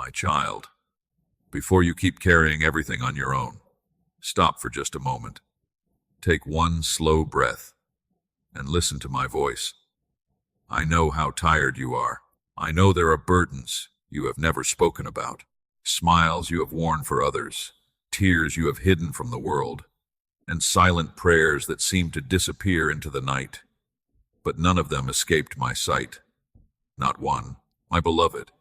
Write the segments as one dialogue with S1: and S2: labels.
S1: My child, before you keep carrying everything on your own, stop for just a moment. Take one slow breath and listen to my voice. I know how tired you are. I know there are burdens you have never spoken about, smiles you have worn for others, tears you have hidden from the world, and silent prayers that seem to disappear into the night. But none of them escaped my sight. Not one. My beloved,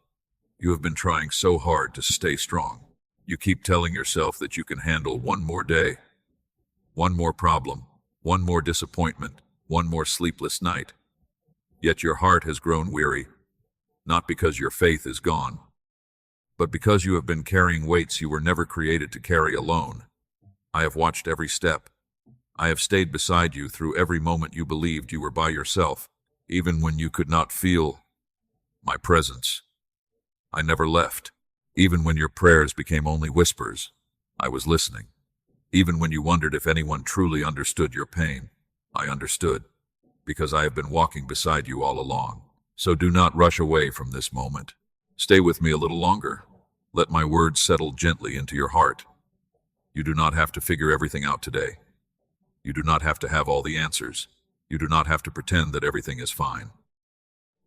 S1: you have been trying so hard to stay strong. You keep telling yourself that you can handle one more day, one more problem, one more disappointment, one more sleepless night. Yet your heart has grown weary, not because your faith is gone, but because you have been carrying weights you were never created to carry alone. I have watched every step. I have stayed beside you through every moment you believed you were by yourself, even when you could not feel my presence. I never left. Even when your prayers became only whispers, I was listening. Even when you wondered if anyone truly understood your pain, I understood, because I have been walking beside you all along. So do not rush away from this moment. Stay with me a little longer. Let my words settle gently into your heart. You do not have to figure everything out today. You do not have to have all the answers. You do not have to pretend that everything is fine.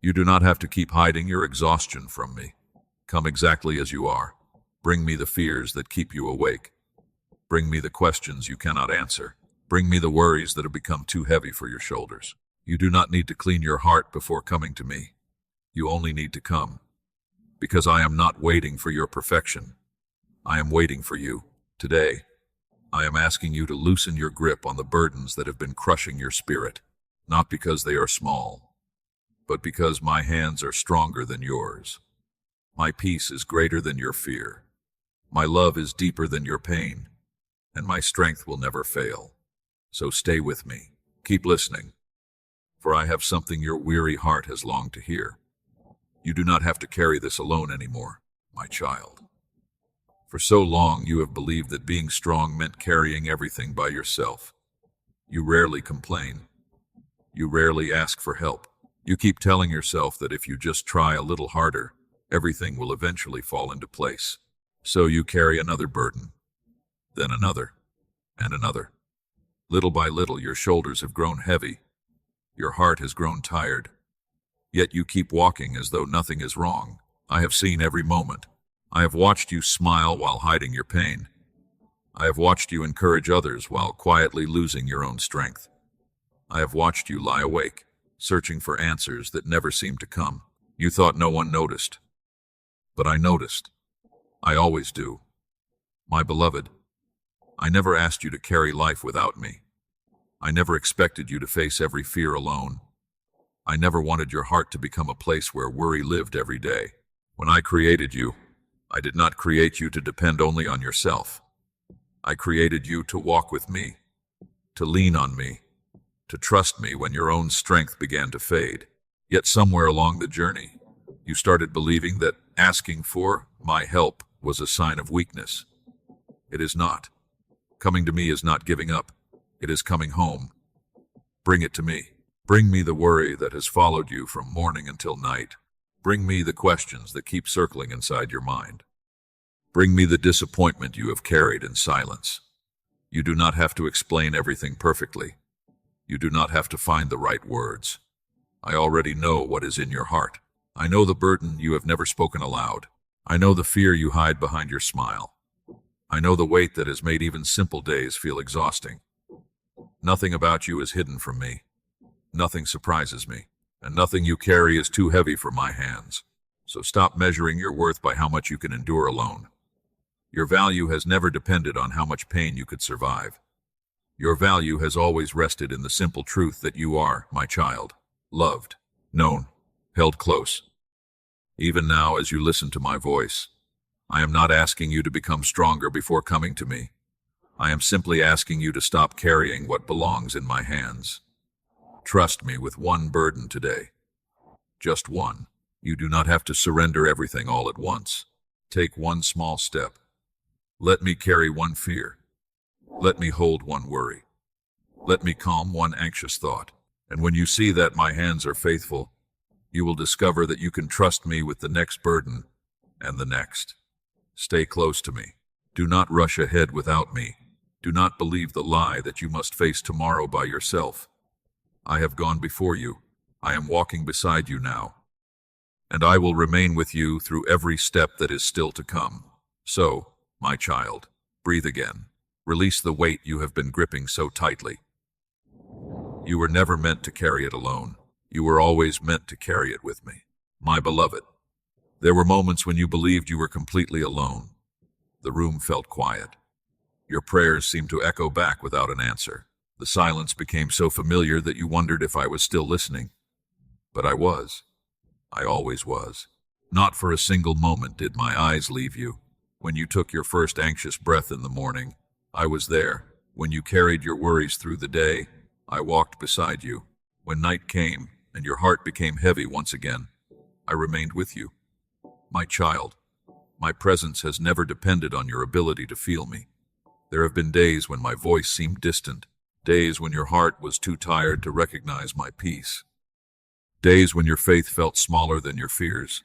S1: You do not have to keep hiding your exhaustion from me. Come exactly as you are. Bring me the fears that keep you awake. Bring me the questions you cannot answer. Bring me the worries that have become too heavy for your shoulders. You do not need to clean your heart before coming to me. You only need to come. Because I am not waiting for your perfection. I am waiting for you. Today, I am asking you to loosen your grip on the burdens that have been crushing your spirit. Not because they are small, but because my hands are stronger than yours. My peace is greater than your fear. My love is deeper than your pain, and my strength will never fail. So stay with me. Keep listening, for I have something your weary heart has longed to hear. You do not have to carry this alone anymore, my child. For so long you have believed that being strong meant carrying everything by yourself. You rarely complain. You rarely ask for help. You keep telling yourself that if you just try a little harder, everything will eventually fall into place. So you carry another burden, then another, and another. Little by little, your shoulders have grown heavy. Your heart has grown tired. Yet you keep walking as though nothing is wrong. I have seen every moment. I have watched you smile while hiding your pain. I have watched you encourage others while quietly losing your own strength. I have watched you lie awake, searching for answers that never seemed to come. You thought no one noticed. But I noticed. I always do. My beloved, I never asked you to carry life without me. I never expected you to face every fear alone. I never wanted your heart to become a place where worry lived every day. When I created you, I did not create you to depend only on yourself. I created you to walk with me, to lean on me, to trust me when your own strength began to fade. Yet somewhere along the journey, you started believing that asking for my help was a sign of weakness. It is not. Coming to me is not giving up. It is coming home. Bring it to me. Bring me the worry that has followed you from morning until night. Bring me the questions that keep circling inside your mind. Bring me the disappointment you have carried in silence. You do not have to explain everything perfectly. You do not have to find the right words. I already know what is in your heart. I know the burden you have never spoken aloud. I know the fear you hide behind your smile. I know the weight that has made even simple days feel exhausting. Nothing about you is hidden from me. Nothing surprises me, and nothing you carry is too heavy for my hands. So stop measuring your worth by how much you can endure alone. Your value has never depended on how much pain you could survive. Your value has always rested in the simple truth that you are, my child, loved, known, held close. Even now, as you listen to my voice, I am not asking you to become stronger before coming to me. I am simply asking you to stop carrying what belongs in my hands. Trust me with one burden today. Just one. You do not have to surrender everything all at once. Take one small step. Let me carry one fear. Let me hold one worry. Let me calm one anxious thought. And when you see that my hands are faithful, you will discover that you can trust me with the next burden, and the next. Stay close to me. Do not rush ahead without me. Do not believe the lie that you must face tomorrow by yourself. I have gone before you. I am walking beside you now. And I will remain with you through every step that is still to come. So, my child, breathe again. Release the weight you have been gripping so tightly. You were never meant to carry it alone. You were always meant to carry it with me. My beloved, there were moments when you believed you were completely alone. The room felt quiet. Your prayers seemed to echo back without an answer. The silence became so familiar that you wondered if I was still listening. But I was. I always was. Not for a single moment did my eyes leave you. When you took your first anxious breath in the morning, I was there. When you carried your worries through the day, I walked beside you. When night came and your heart became heavy once again, I remained with you. My child, my presence has never depended on your ability to feel me. There have been days when my voice seemed distant, days when your heart was too tired to recognize my peace, days when your faith felt smaller than your fears.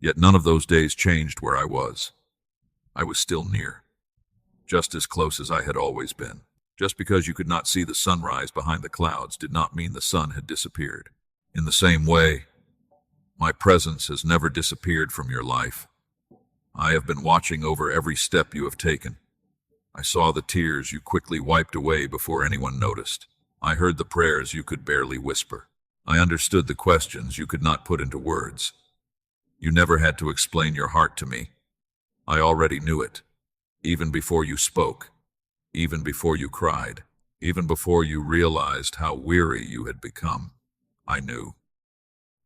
S1: Yet none of those days changed where I was. I was still near, just as close as I had always been. Just because you could not see the sunrise behind the clouds did not mean the sun had disappeared. In the same way, my presence has never disappeared from your life. I have been watching over every step you have taken. I saw the tears you quickly wiped away before anyone noticed. I heard the prayers you could barely whisper. I understood the questions you could not put into words. You never had to explain your heart to me. I already knew it, even before you spoke, even before you cried, even before you realized how weary you had become. I knew.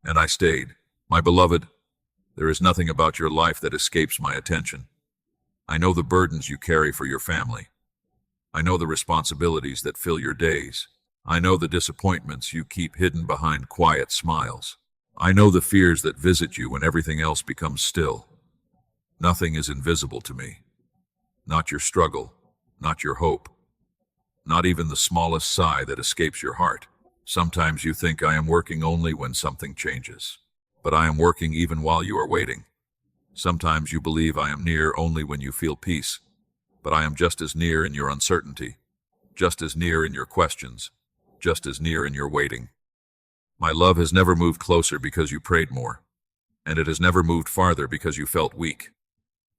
S1: And I stayed. My beloved, there is nothing about your life that escapes my attention. I know the burdens you carry for your family. I know the responsibilities that fill your days. I know the disappointments you keep hidden behind quiet smiles. I know the fears that visit you when everything else becomes still. Nothing is invisible to me. Not your struggle, not your hope, not even the smallest sigh that escapes your heart. Sometimes you think I am working only when something changes, but I am working even while you are waiting. Sometimes you believe I am near only when you feel peace, but I am just as near in your uncertainty, just as near in your questions, just as near in your waiting. My love has never moved closer because you prayed more, and it has never moved farther because you felt weak.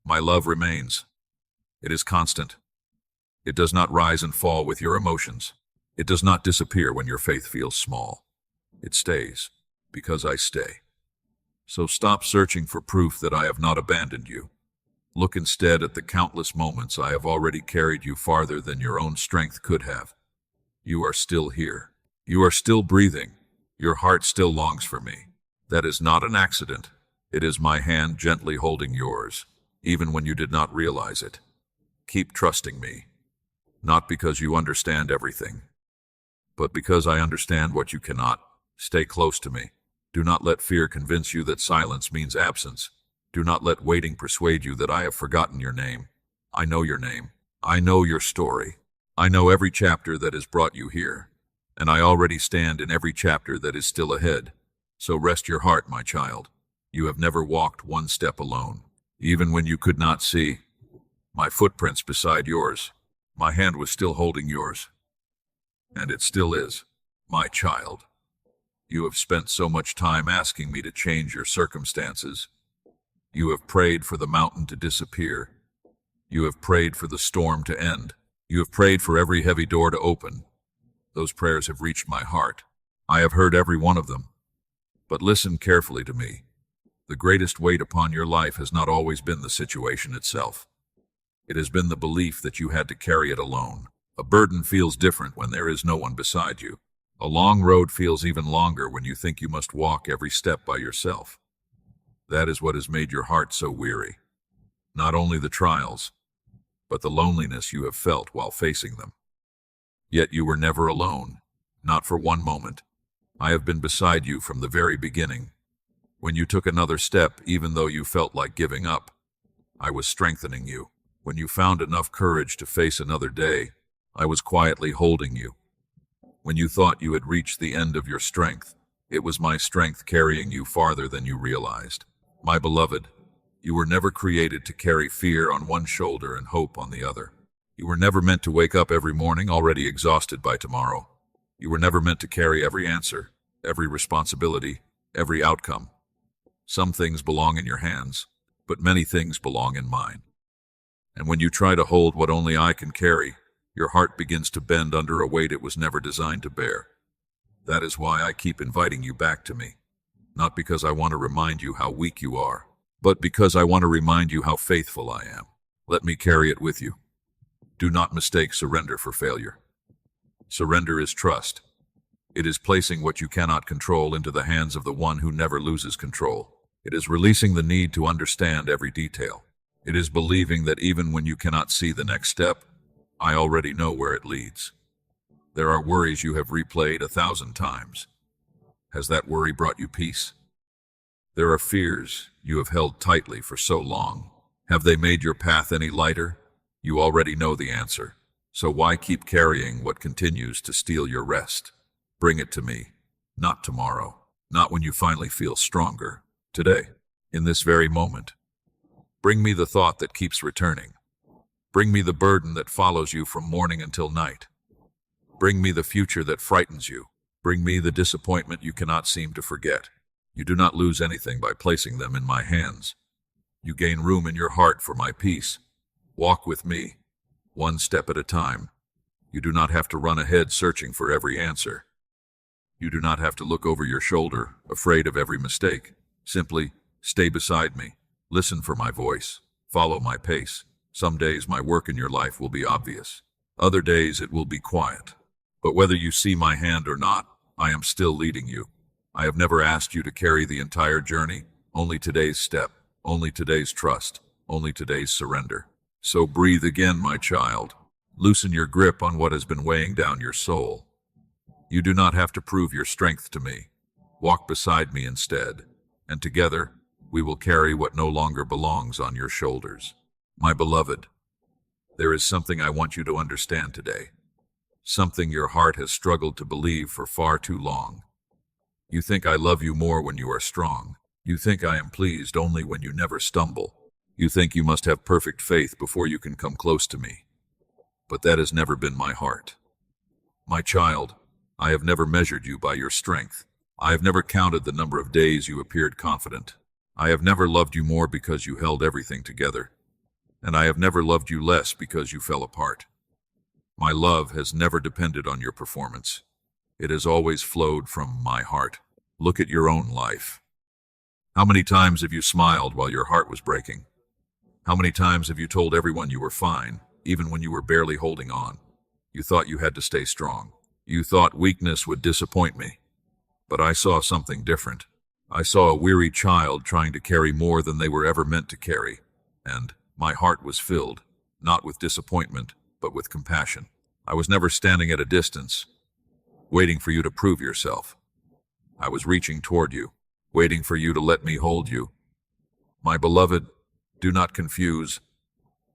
S1: My love remains. It is constant. It does not rise and fall with your emotions. It does not disappear when your faith feels small. It stays, because I stay. So stop searching for proof that I have not abandoned you. Look instead at the countless moments I have already carried you farther than your own strength could have. You are still here. You are still breathing. Your heart still longs for me. That is not an accident. It is my hand gently holding yours, even when you did not realize it. Keep trusting me, not because you understand everything, but because I understand what you cannot. Stay close to me. Do not let fear convince you that silence means absence. Do not let waiting persuade you that I have forgotten your name. I know your name. I know your story. I know every chapter that has brought you here, and I already stand in every chapter that is still ahead. So rest your heart, my child. You have never walked one step alone. Even when you could not see my footprints beside yours, my hand was still holding yours. And it still is, my child. You have spent so much time asking me to change your circumstances. You have prayed for the mountain to disappear. You have prayed for the storm to end. You have prayed for every heavy door to open. Those prayers have reached my heart. I have heard every one of them. But listen carefully to me. The greatest weight upon your life has not always been the situation itself. It has been the belief that you had to carry it alone. A burden feels different when there is no one beside you. A long road feels even longer when you think you must walk every step by yourself. That is what has made your heart so weary. Not only the trials, but the loneliness you have felt while facing them. Yet you were never alone, not for one moment. I have been beside you from the very beginning. When you took another step, even though you felt like giving up, I was strengthening you. When you found enough courage to face another day, I was quietly holding you. When you thought you had reached the end of your strength, it was my strength carrying you farther than you realized. My beloved, You were never created to carry fear on one shoulder and hope on the other. You were never meant to wake up every morning already exhausted by tomorrow. You were never meant to carry every answer, every responsibility, every outcome. Some things belong in your hands, but many things belong in mine. And when you try to hold what only I can carry, your heart begins to bend under a weight it was never designed to bear. That is why I keep inviting you back to me. Not because I want to remind you how weak you are, but because I want to remind you how faithful I am. Let me carry it with you. Do not mistake surrender for failure. Surrender is trust. It is placing what you cannot control into the hands of the one who never loses control. It is releasing the need to understand every detail. It is believing that even when you cannot see the next step, I already know where it leads. There are worries you have replayed 1,000 times. Has that worry brought you peace? There are fears you have held tightly for so long. Have they made your path any lighter? You already know the answer. So why keep carrying what continues to steal your rest? Bring it to me. Not tomorrow. Not when you finally feel stronger. Today. In this very moment. Bring me the thought that keeps returning. Bring me the burden that follows you from morning until night. Bring me the future that frightens you. Bring me the disappointment you cannot seem to forget. You do not lose anything by placing them in my hands. You gain room in your heart for my peace. Walk with me, one step at a time. You do not have to run ahead searching for every answer. You do not have to look over your shoulder, afraid of every mistake. Simply stay beside me. Listen for my voice. Follow my pace. Some days my work in your life will be obvious. Other days it will be quiet. But whether you see my hand or not, I am still leading you. I have never asked you to carry the entire journey, only today's step, only today's trust, only today's surrender. So breathe again, my child. Loosen your grip on what has been weighing down your soul. You do not have to prove your strength to me. Walk beside me instead, and together we will carry what no longer belongs on your shoulders. My beloved, there is something I want you to understand today. Something your heart has struggled to believe for far too long. You think I love you more when you are strong. You think I am pleased only when you never stumble. You think you must have perfect faith before you can come close to me. But that has never been my heart. My child, I have never measured you by your strength. I have never counted the number of days you appeared confident. I have never loved you more because you held everything together. And I have never loved you less because you fell apart. My love has never depended on your performance. It has always flowed from my heart. Look at your own life. How many times have you smiled while your heart was breaking? How many times have you told everyone you were fine, even when you were barely holding on? You thought you had to stay strong. You thought weakness would disappoint me. But I saw something different. I saw a weary child trying to carry more than they were ever meant to carry. And my heart was filled, not with disappointment, but with compassion. I was never standing at a distance, waiting for you to prove yourself. I was reaching toward you, waiting for you to let me hold you. My beloved, do not confuse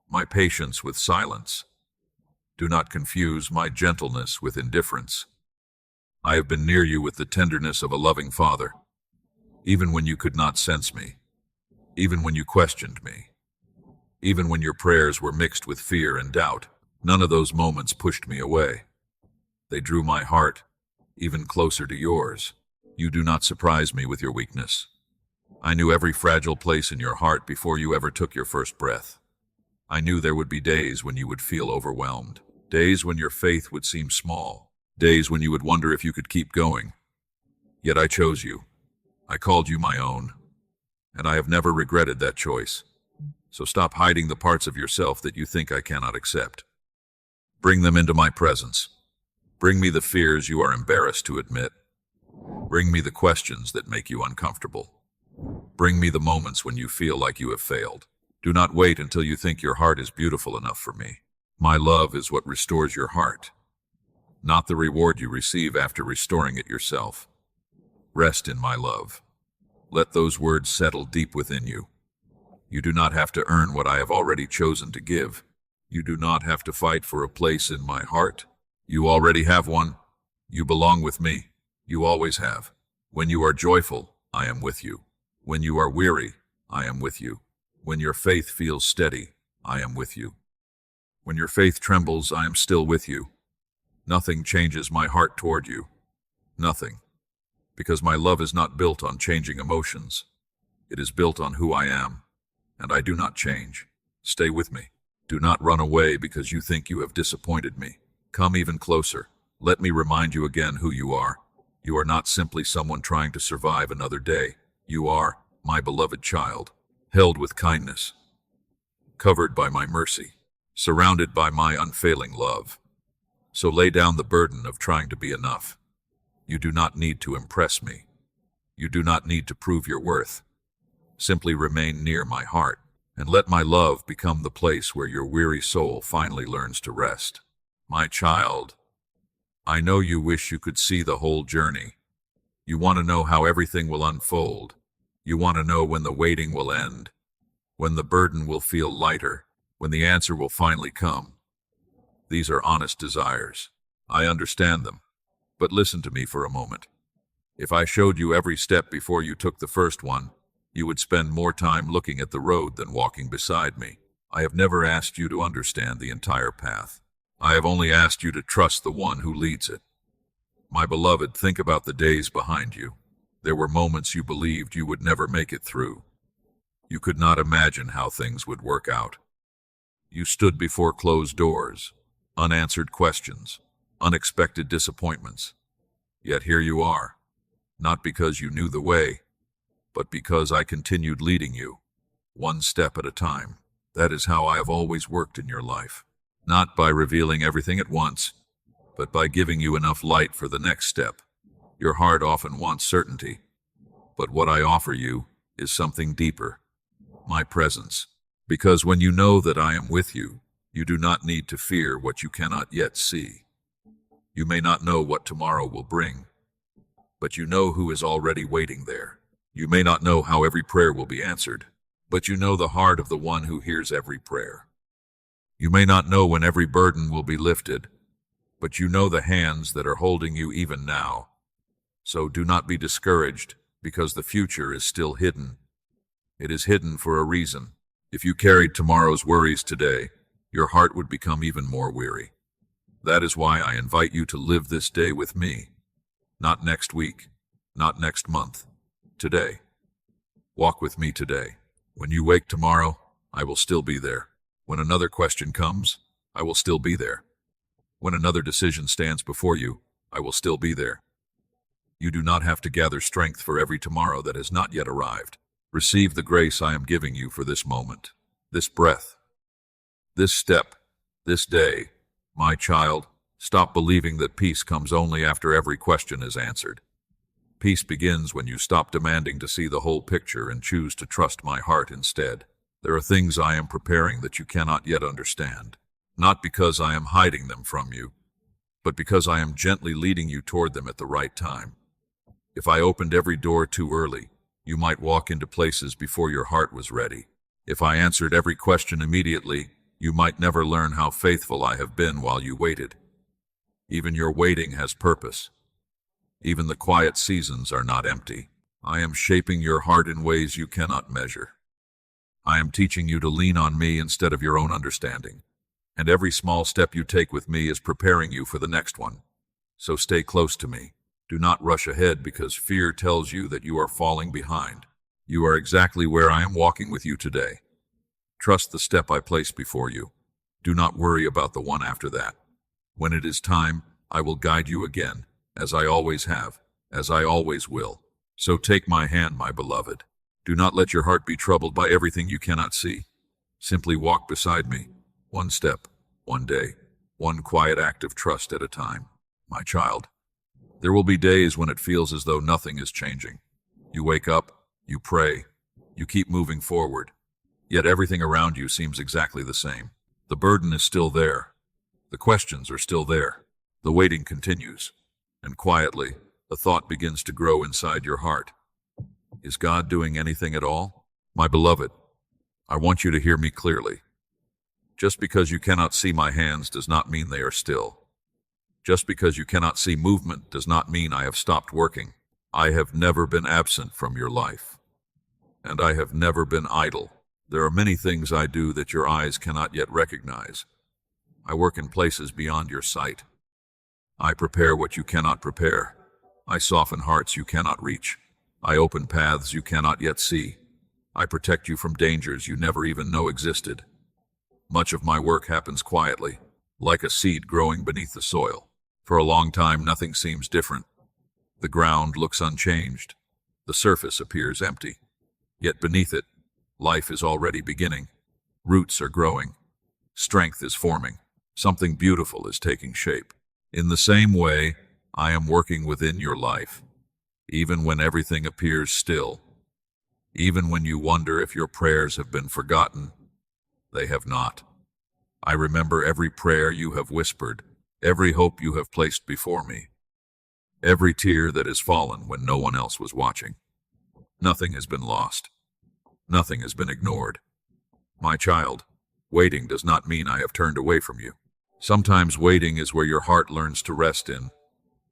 S1: my patience with silence. Do not confuse my gentleness with indifference. I have been near you with the tenderness of a loving father, even when you could not sense me, even when you questioned me, even when your prayers were mixed with fear and doubt. None of those moments pushed me away. They drew my heart even closer to yours. You do not surprise me with your weakness. I knew every fragile place in your heart before you ever took your first breath. I knew there would be days when you would feel overwhelmed, days when your faith would seem small, days when you would wonder if you could keep going. Yet I chose you. I called you my own, and I have never regretted that choice. So stop hiding the parts of yourself that you think I cannot accept. Bring them into my presence. Bring me the fears you are embarrassed to admit. Bring me the questions that make you uncomfortable. Bring me the moments when you feel like you have failed. Do not wait until you think your heart is beautiful enough for me. My love is what restores your heart, not the reward you receive after restoring it yourself. Rest in my love. Let those words settle deep within you. You do not have to earn what I have already chosen to give. You do not have to fight for a place in my heart. You already have one. You belong with me. You always have. When you are joyful, I am with you. When you are weary, I am with you. When your faith feels steady, I am with you. When your faith trembles, I am still with you. Nothing changes my heart toward you. Nothing. Because my love is not built on changing emotions. It is built on who I am, and I do not change. Stay with me. Do not run away because you think you have disappointed me. Come even closer. Let me remind you again who you are. You are not simply someone trying to survive another day. You are my beloved child, held with kindness, covered by my mercy, surrounded by my unfailing love. So lay down the burden of trying to be enough. You do not need to impress me. You do not need to prove your worth. Simply remain near my heart, and let my love become the place where your weary soul finally learns to rest. My child, I know you wish you could see the whole journey. You want to know how everything will unfold. You want to know when the waiting will end, when the burden will feel lighter, when the answer will finally come. These are honest desires. I understand them. But listen to me for a moment. If I showed you every step before you took the first one, you would spend more time looking at the road than walking beside me. I have never asked you to understand the entire path. I have only asked you to trust the one who leads it. My beloved, think about the days behind you. There were moments you believed you would never make it through. You could not imagine how things would work out. You stood before closed doors, unanswered questions, unexpected disappointments. Yet here you are, not because you knew the way, but because I continued leading you, one step at a time. That is how I have always worked in your life. Not by revealing everything at once, but by giving you enough light for the next step. Your heart often wants certainty, but what I offer you is something deeper, my presence. Because when you know that I am with you, you do not need to fear what you cannot yet see. You may not know what tomorrow will bring, but you know who is already waiting there. You may not know how every prayer will be answered, but you know the heart of the one who hears every prayer. You may not know when every burden will be lifted, but you know the hands that are holding you even now. So do not be discouraged, because the future is still hidden. It is hidden for a reason. If you carried tomorrow's worries today, your heart would become even more weary. That is why I invite you to live this day with me. Not next week, not next month. Today. Walk with me today. When you wake tomorrow, I will still be there. When another question comes, I will still be there. When another decision stands before you, I will still be there. You do not have to gather strength for every tomorrow that has not yet arrived. Receive the grace I am giving you for this moment, this breath, this step, this day. My child, stop believing that peace comes only after every question is answered. Peace begins when you stop demanding to see the whole picture and choose to trust my heart instead. There are things I am preparing that you cannot yet understand, not because I am hiding them from you, but because I am gently leading you toward them at the right time. If I opened every door too early, you might walk into places before your heart was ready. If I answered every question immediately, you might never learn how faithful I have been while you waited. Even your waiting has purpose. Even the quiet seasons are not empty. I am shaping your heart in ways you cannot measure. I am teaching you to lean on me instead of your own understanding. And every small step you take with me is preparing you for the next one. So stay close to me. Do not rush ahead because fear tells you that you are falling behind. You are exactly where I am walking with you today. Trust the step I place before you. Do not worry about the one after that. When it is time, I will guide you again, as I always have, as I always will. So take my hand, my beloved. Do not let your heart be troubled by everything you cannot see. Simply walk beside me, one step, one day, one quiet act of trust at a time. My child, there will be days when it feels as though nothing is changing. You wake up, you pray, you keep moving forward, yet everything around you seems exactly the same. The burden is still there. The questions are still there. The waiting continues. And quietly, a thought begins to grow inside your heart. Is God doing anything at all? My beloved, I want you to hear me clearly. Just because you cannot see my hands does not mean they are still. Just because you cannot see movement does not mean I have stopped working. I have never been absent from your life. And I have never been idle. There are many things I do that your eyes cannot yet recognize. I work in places beyond your sight. I prepare what you cannot prepare. I soften hearts you cannot reach. I open paths you cannot yet see. I protect you from dangers you never even know existed. Much of my work happens quietly, like a seed growing beneath the soil. For a long time, nothing seems different. The ground looks unchanged. The surface appears empty. Yet beneath it, life is already beginning. Roots are growing. Strength is forming. Something beautiful is taking shape. In the same way, I am working within your life, even when everything appears still. Even when you wonder if your prayers have been forgotten, they have not. I remember every prayer you have whispered, every hope you have placed before me, every tear that has fallen when no one else was watching. Nothing has been lost. Nothing has been ignored. My child, waiting does not mean I have turned away from you. Sometimes waiting is where your heart learns to rest in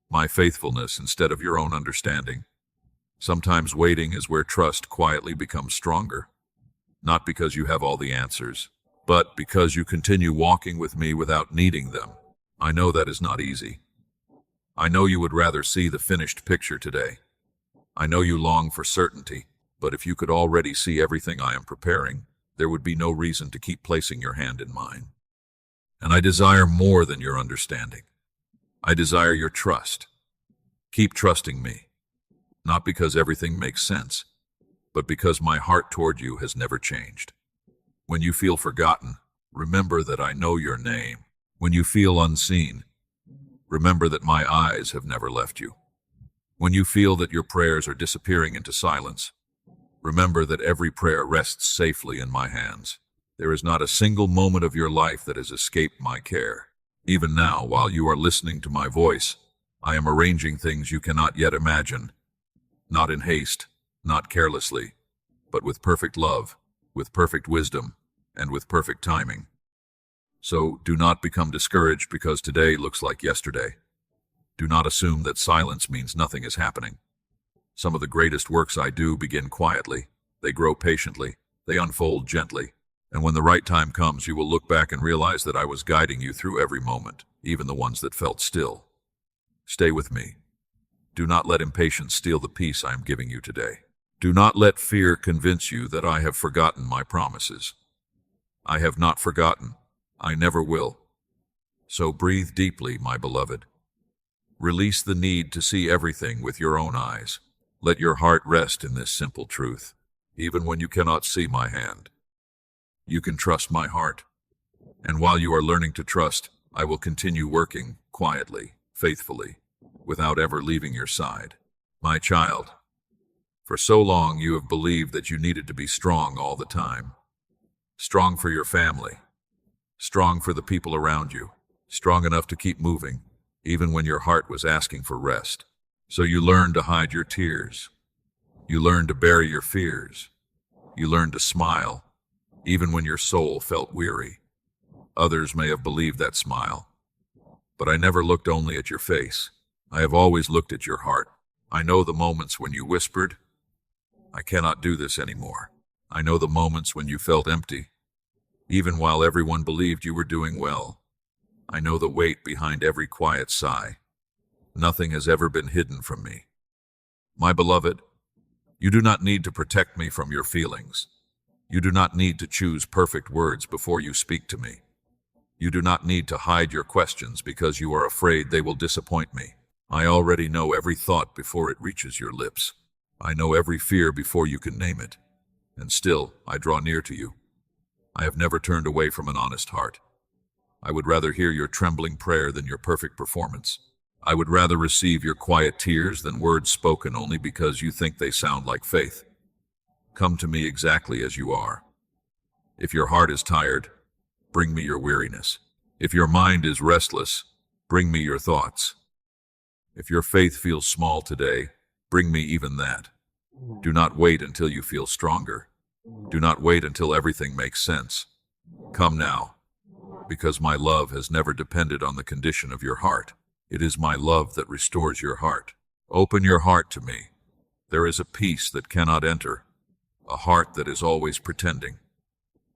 S1: my faithfulness instead of your own understanding. Sometimes waiting is where trust quietly becomes stronger, not because you have all the answers, but because you continue walking with me without needing them. I know that is not easy. I know you would rather see the finished picture today. I know you long for certainty, but if you could already see everything I am preparing, there would be no reason to keep placing your hand in mine. And I desire more than your understanding. I desire your trust. Keep trusting me, not because everything makes sense, but because my heart toward you has never changed. When you feel forgotten, remember that I know your name. When you feel unseen, remember that my eyes have never left you. When you feel that your prayers are disappearing into silence, remember that every prayer rests safely in my hands. There is not a single moment of your life that has escaped my care. Even now, while you are listening to my voice, I am arranging things you cannot yet imagine. Not in haste, not carelessly, but with perfect love, with perfect wisdom, and with perfect timing. So do not become discouraged because today looks like yesterday. Do not assume that silence means nothing is happening. Some of the greatest works I do begin quietly. They grow patiently. They unfold gently. And when the right time comes, you will look back and realize that I was guiding you through every moment, even the ones that felt still. Stay with me. Do not let impatience steal the peace I am giving you today. Do not let fear convince you that I have forgotten my promises. I have not forgotten. I never will. So breathe deeply, my beloved. Release the need to see everything with your own eyes. Let your heart rest in this simple truth. Even when you cannot see my hand, you can trust my heart. And while you are learning to trust, I will continue working quietly, faithfully, without ever leaving your side. My child, for so long you have believed that you needed to be strong all the time. Strong for your family. Strong for the people around you. Strong enough to keep moving, even when your heart was asking for rest. So you learned to hide your tears. You learned to bury your fears. You learned to smile, even when your soul felt weary. Others may have believed that smile, but I never looked only at your face. I have always looked at your heart. I know the moments when you whispered, "I cannot do this anymore." I know the moments when you felt empty, even while everyone believed you were doing well. I know the weight behind every quiet sigh. Nothing has ever been hidden from me. My beloved, you do not need to protect me from your feelings. You do not need to choose perfect words before you speak to me. You do not need to hide your questions because you are afraid they will disappoint me. I already know every thought before it reaches your lips. I know every fear before you can name it. And still, I draw near to you. I have never turned away from an honest heart. I would rather hear your trembling prayer than your perfect performance. I would rather receive your quiet tears than words spoken only because you think they sound like faith. Come to me exactly as you are. If your heart is tired, bring me your weariness. If your mind is restless, bring me your thoughts. If your faith feels small today, bring me even that. Do not wait until you feel stronger. Do not wait until everything makes sense. Come now, because my love has never depended on the condition of your heart. It is my love that restores your heart. Open your heart to me. There is a peace that cannot enter, a heart that is always pretending.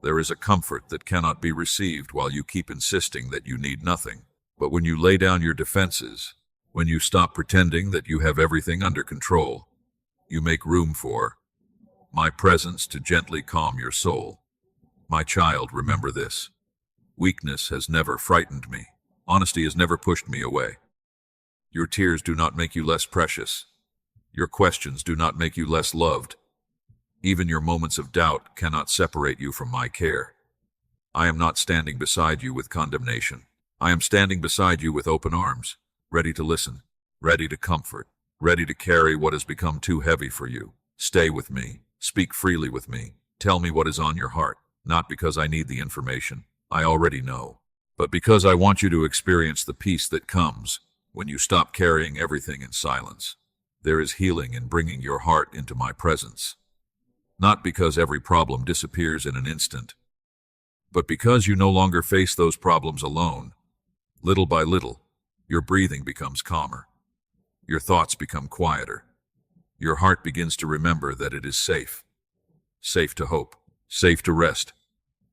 S1: There is a comfort that cannot be received while you keep insisting that you need nothing. But when you lay down your defenses, when you stop pretending that you have everything under control, you make room for my presence to gently calm your soul. My child, remember this. Weakness has never frightened me. Honesty has never pushed me away. Your tears do not make you less precious. Your questions do not make you less loved. Even your moments of doubt cannot separate you from my care. I am not standing beside you with condemnation. I am standing beside you with open arms, ready to listen, ready to comfort, ready to carry what has become too heavy for you. Stay with me. Speak freely with me. Tell me what is on your heart, not because I need the information. I already know, but because I want you to experience the peace that comes when you stop carrying everything in silence. There is healing in bringing your heart into my presence. Not because every problem disappears in an instant, but because you no longer face those problems alone. Little by little, your breathing becomes calmer. Your thoughts become quieter. Your heart begins to remember that it is safe. Safe to hope. Safe to rest.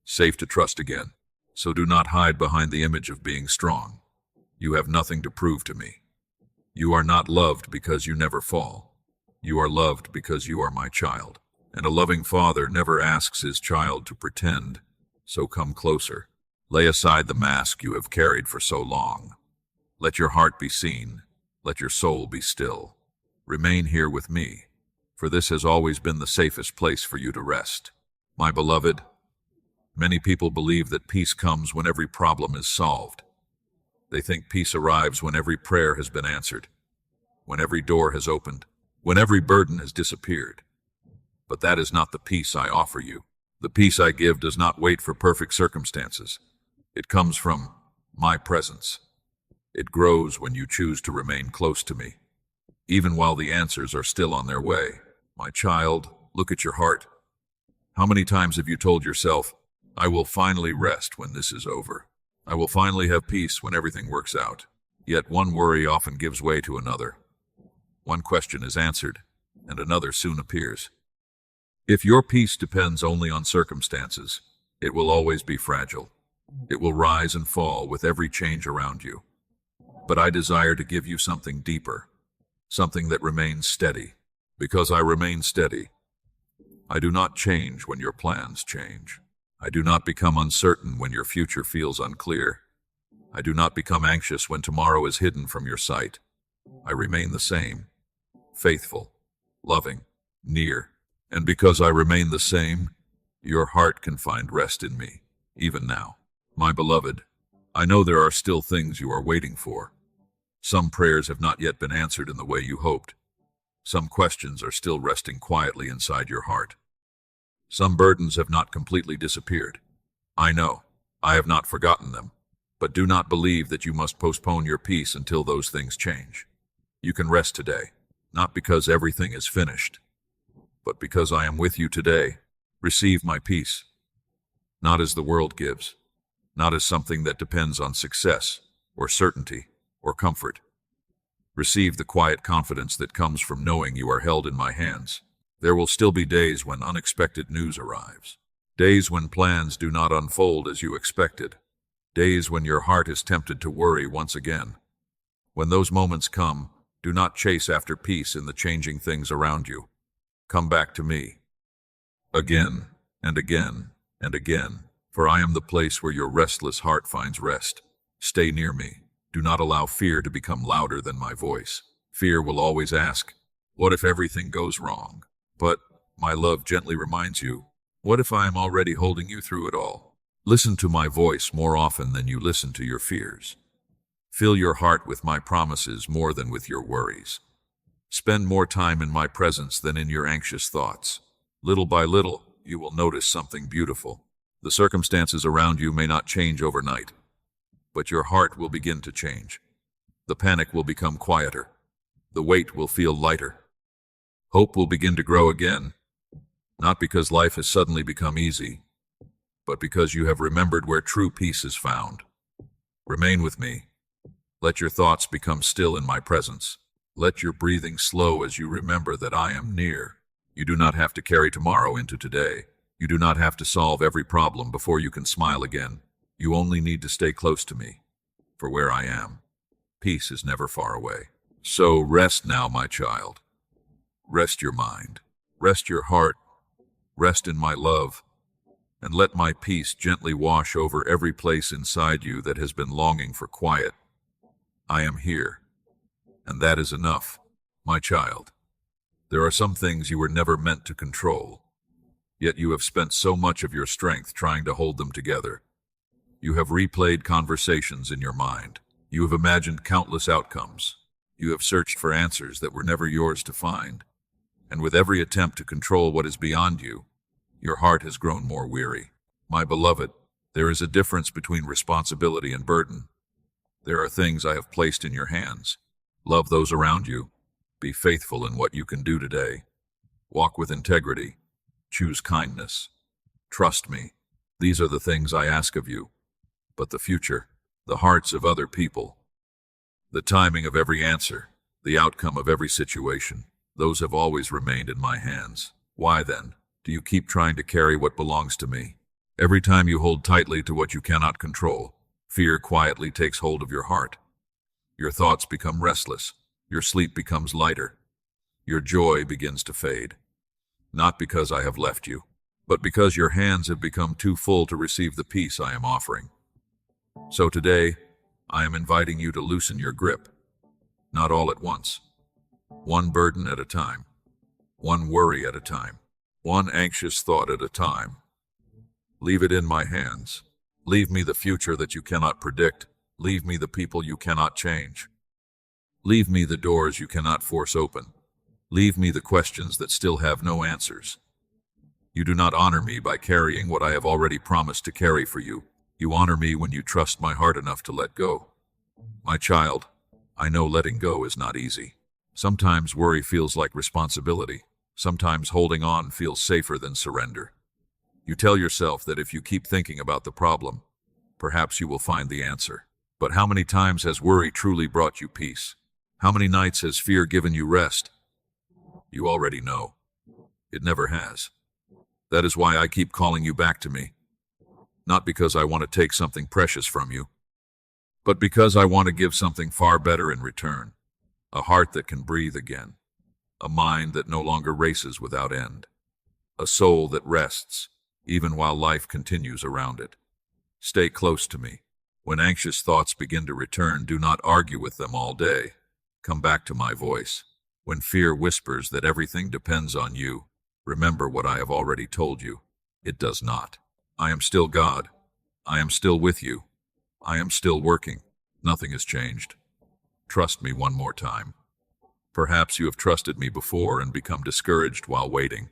S1: Safe to trust again. So do not hide behind the image of being strong. You have nothing to prove to me. You are not loved because you never fall. You are loved because you are my child. And a loving father never asks his child to pretend. So come closer. Lay aside the mask you have carried for so long. Let your heart be seen. Let your soul be still. Remain here with me, for this has always been the safest place for you to rest. My beloved, many people believe that peace comes when every problem is solved. They think peace arrives when every prayer has been answered, when every door has opened, when every burden has disappeared. But that is not the peace I offer you. The peace I give does not wait for perfect circumstances. It comes from my presence. It grows when you choose to remain close to me, even while the answers are still on their way. My child, look at your heart. How many times have you told yourself, I will finally rest when this is over. I will finally have peace when everything works out. Yet one worry often gives way to another. One question is answered, and another soon appears. If your peace depends only on circumstances, it will always be fragile. It will rise and fall with every change around you. But I desire to give you something deeper, something that remains steady. Because I remain steady, I do not change when your plans change. I do not become uncertain when your future feels unclear. I do not become anxious when tomorrow is hidden from your sight. I remain the same, faithful, loving, near. And because I remain the same, your heart can find rest in me, even now. My beloved, I know there are still things you are waiting for. Some prayers have not yet been answered in the way you hoped. Some questions are still resting quietly inside your heart. Some burdens have not completely disappeared. I know, I have not forgotten them. But do not believe that you must postpone your peace until those things change. You can rest today, not because everything is finished, but because I am with you today. Receive my peace, not as the world gives, not as something that depends on success or certainty or comfort. Receive the quiet confidence that comes from knowing you are held in my hands. There will still be days when unexpected news arrives, days when plans do not unfold as you expected, days when your heart is tempted to worry once again. When those moments come, do not chase after peace in the changing things around you. Come back to me, again and again and again, for I am the place where your restless heart finds rest. Stay near me. Do not allow fear to become louder than my voice. Fear will always ask, what if everything goes wrong? But my love gently reminds you, what if I am already holding you through it all? Listen to my voice more often than you listen to your fears. Fill your heart with my promises more than with your worries. Spend more time in my presence than in your anxious thoughts. Little by little, you will notice something beautiful. The circumstances around you may not change overnight, but your heart will begin to change. The panic will become quieter. The weight will feel lighter. Hope will begin to grow again, not because life has suddenly become easy, but because you have remembered where true peace is found. Remain with me. Let your thoughts become still in my presence. Let your breathing slow as you remember that I am near. You do not have to carry tomorrow into today. You do not have to solve every problem before you can smile again. You only need to stay close to me, for where I am, peace is never far away. So rest now, my child. Rest your mind. Rest your heart. Rest in my love. And let my peace gently wash over every place inside you that has been longing for quiet. I am here, and that is enough, my child. There are some things you were never meant to control, yet you have spent so much of your strength trying to hold them together. You have replayed conversations in your mind. You have imagined countless outcomes. You have searched for answers that were never yours to find. And with every attempt to control what is beyond you, your heart has grown more weary. My beloved, there is a difference between responsibility and burden. There are things I have placed in your hands. Love those around you. Be faithful in what you can do today. Walk with integrity. Choose kindness. Trust me. These are the things I ask of you. But the future, the hearts of other people, the timing of every answer, the outcome of every situation, those have always remained in my hands. Why then do you keep trying to carry what belongs to me? Every time you hold tightly to what you cannot control, fear quietly takes hold of your heart. Your thoughts become restless. Your sleep becomes lighter. Your joy begins to fade. Not because I have left you, but because your hands have become too full to receive the peace I am offering. So today, I am inviting you to loosen your grip. Not all at once. One burden at a time. One worry at a time. One anxious thought at a time. Leave it in my hands. Leave me the future that you cannot predict. Leave me the people you cannot change. Leave me the doors you cannot force open. Leave me the questions that still have no answers. You do not honor me by carrying what I have already promised to carry for you. You honor me when you trust my heart enough to let go. My child, I know letting go is not easy. Sometimes worry feels like responsibility. Sometimes holding on feels safer than surrender. You tell yourself that if you keep thinking about the problem, perhaps you will find the answer. But how many times has worry truly brought you peace? How many nights has fear given you rest? You already know. It never has. That is why I keep calling you back to me. Not because I want to take something precious from you, but because I want to give something far better in return. A heart that can breathe again. A mind that no longer races without end. A soul that rests, even while life continues around it. Stay close to me. When anxious thoughts begin to return, do not argue with them all day. Come back to my voice. When fear whispers that everything depends on you, remember what I have already told you. It does not. I am still God. I am still with you. I am still working. Nothing has changed. Trust me one more time. Perhaps you have trusted me before and become discouraged while waiting.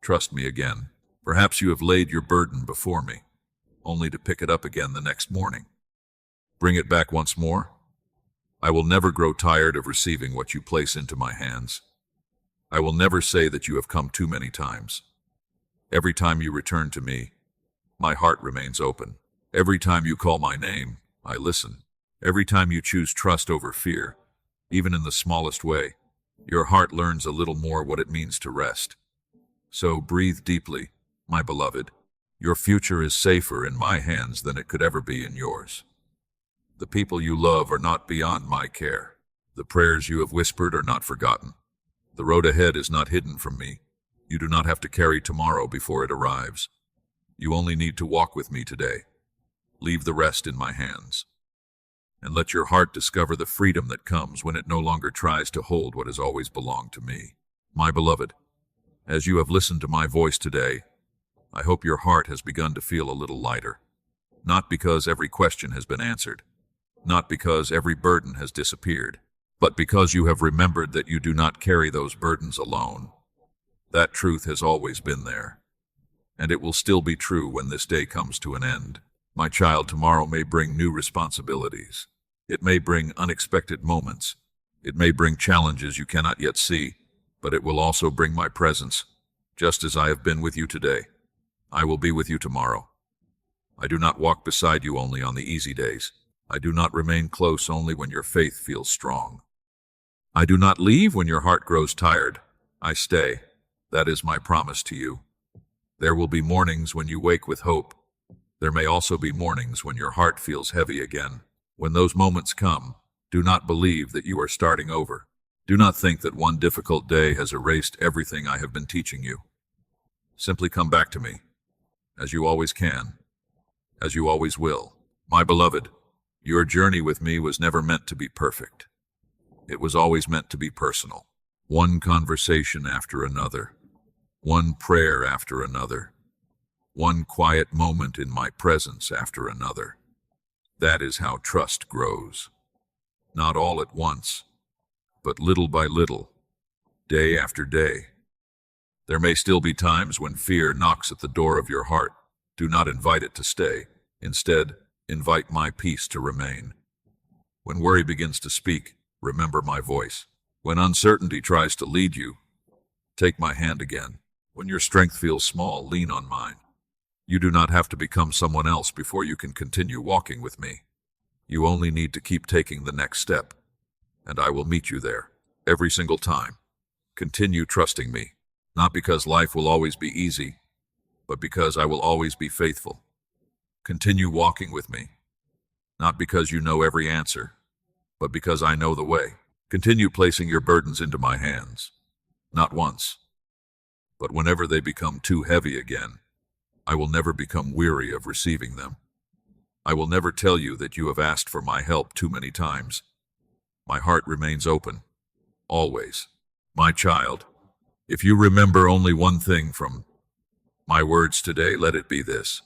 S1: Trust me again. Perhaps you have laid your burden before me, only to pick it up again the next morning. Bring it back once more. I will never grow tired of receiving what you place into my hands. I will never say that you have come too many times. Every time you return to me, my heart remains open. Every time you call my name, I listen. Every time you choose trust over fear, even in the smallest way, your heart learns a little more what it means to rest. So breathe deeply, my beloved. Your future is safer in my hands than it could ever be in yours. The people you love are not beyond my care. The prayers you have whispered are not forgotten. The road ahead is not hidden from me. You do not have to carry tomorrow before it arrives. You only need to walk with me today. Leave the rest in my hands. And let your heart discover the freedom that comes when it no longer tries to hold what has always belonged to me. My beloved, as you have listened to my voice today, I hope your heart has begun to feel a little lighter. Not because every question has been answered, not because every burden has disappeared, but because you have remembered that you do not carry those burdens alone. That truth has always been there, and it will still be true when this day comes to an end. My child, tomorrow may bring new responsibilities. It may bring unexpected moments. It may bring challenges you cannot yet see, but it will also bring my presence, just as I have been with you today. I will be with you tomorrow. I do not walk beside you only on the easy days. I do not remain close only when your faith feels strong. I do not leave when your heart grows tired. I stay. That is my promise to you. There will be mornings when you wake with hope. There may also be mornings when your heart feels heavy again. When those moments come, do not believe that you are starting over. Do not think that one difficult day has erased everything I have been teaching you. Simply come back to me, as you always can, as you always will. My beloved, your journey with me was never meant to be perfect. It was always meant to be personal. One conversation after another, one prayer after another, one quiet moment in my presence after another. That is how trust grows. Not all at once, but little by little, day after day. There may still be times when fear knocks at the door of your heart. Do not invite it to stay. Instead, invite my peace to remain. When worry begins to speak, remember my voice. When uncertainty tries to lead you, take my hand again. When your strength feels small, lean on mine. You do not have to become someone else before you can continue walking with me. You only need to keep taking the next step, and I will meet you there, every single time. Continue trusting me, not because life will always be easy, but because I will always be faithful. Continue walking with me, not because you know every answer, but because I know the way. Continue placing your burdens into my hands, not once, but whenever they become too heavy again. I will never become weary of receiving them. I will never tell you that you have asked for my help too many times. My heart remains open, always. My child, if you remember only one thing from my words today, let it be this.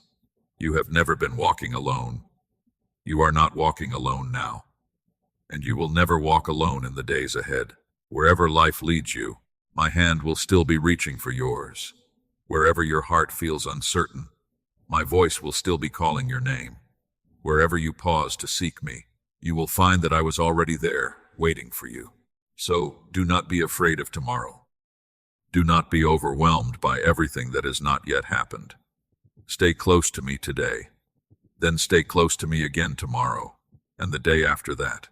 S1: You have never been walking alone. You are not walking alone now. And you will never walk alone in the days ahead. Wherever life leads you, my hand will still be reaching for yours. Wherever your heart feels uncertain, my voice will still be calling your name. Wherever you pause to seek me, you will find that I was already there, waiting for you. So, do not be afraid of tomorrow. Do not be overwhelmed by everything that has not yet happened. Stay close to me today, then stay close to me again tomorrow, and the day after that.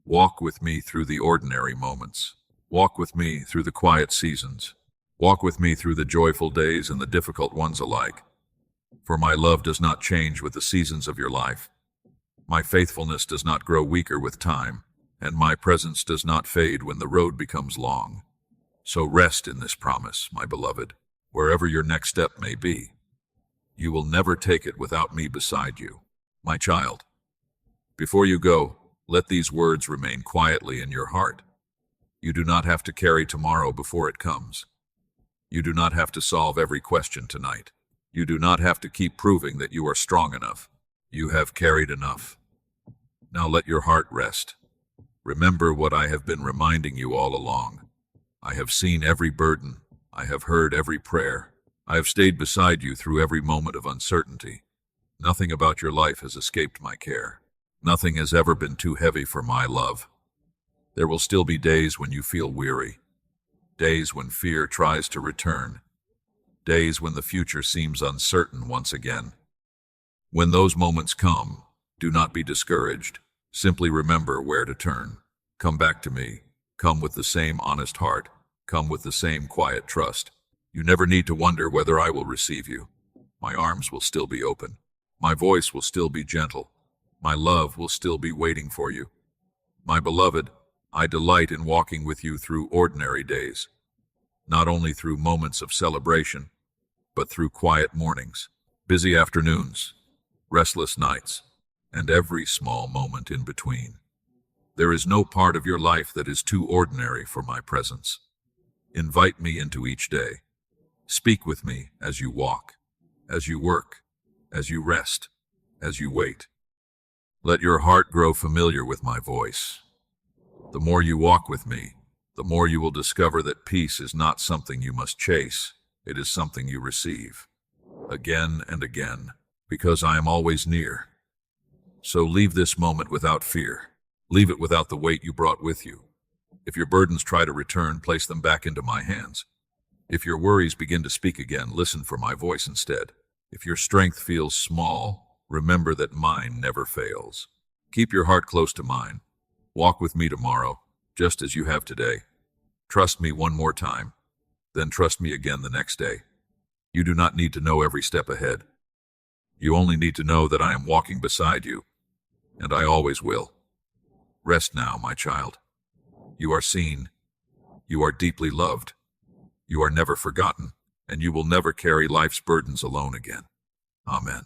S1: Walk with me through the ordinary moments. Walk with me through the quiet seasons. Walk with me through the joyful days and the difficult ones alike. For my love does not change with the seasons of your life. My faithfulness does not grow weaker with time, and my presence does not fade when the road becomes long. So rest in this promise, my beloved, wherever your next step may be. You will never take it without me beside you, my child. Before you go, let these words remain quietly in your heart. You do not have to carry tomorrow before it comes. You do not have to solve every question tonight. You do not have to keep proving that you are strong enough. You have carried enough. Now let your heart rest. Remember what I have been reminding you all along. I have seen every burden. I have heard every prayer. I have stayed beside you through every moment of uncertainty. Nothing about your life has escaped my care. Nothing has ever been too heavy for my love. There will still be days when you feel weary. Days when fear tries to return. Days when the future seems uncertain once again. When those moments come, do not be discouraged. Simply remember where to turn. Come back to me. Come with the same honest heart. Come with the same quiet trust. You never need to wonder whether I will receive you. My arms will still be open. My voice will still be gentle. My love will still be waiting for you. My beloved, I delight in walking with you through ordinary days, not only through moments of celebration, but through quiet mornings, busy afternoons, restless nights, and every small moment in between. There is no part of your life that is too ordinary for my presence. Invite me into each day. Speak with me as you walk, as you work, as you rest, as you wait. Let your heart grow familiar with my voice. The more you walk with me, the more you will discover that peace is not something you must chase. It is something you receive, again and again, because I am always near. So leave this moment without fear. Leave it without the weight you brought with you. If your burdens try to return, place them back into my hands. If your worries begin to speak again, listen for my voice instead. If your strength feels small, remember that mine never fails. Keep your heart close to mine. Walk with me tomorrow, just as you have today. Trust me one more time, then trust me again the next day. You do not need to know every step ahead. You only need to know that I am walking beside you, and I always will. Rest now, my child. You are seen. You are deeply loved. You are never forgotten, and you will never carry life's burdens alone again. Amen.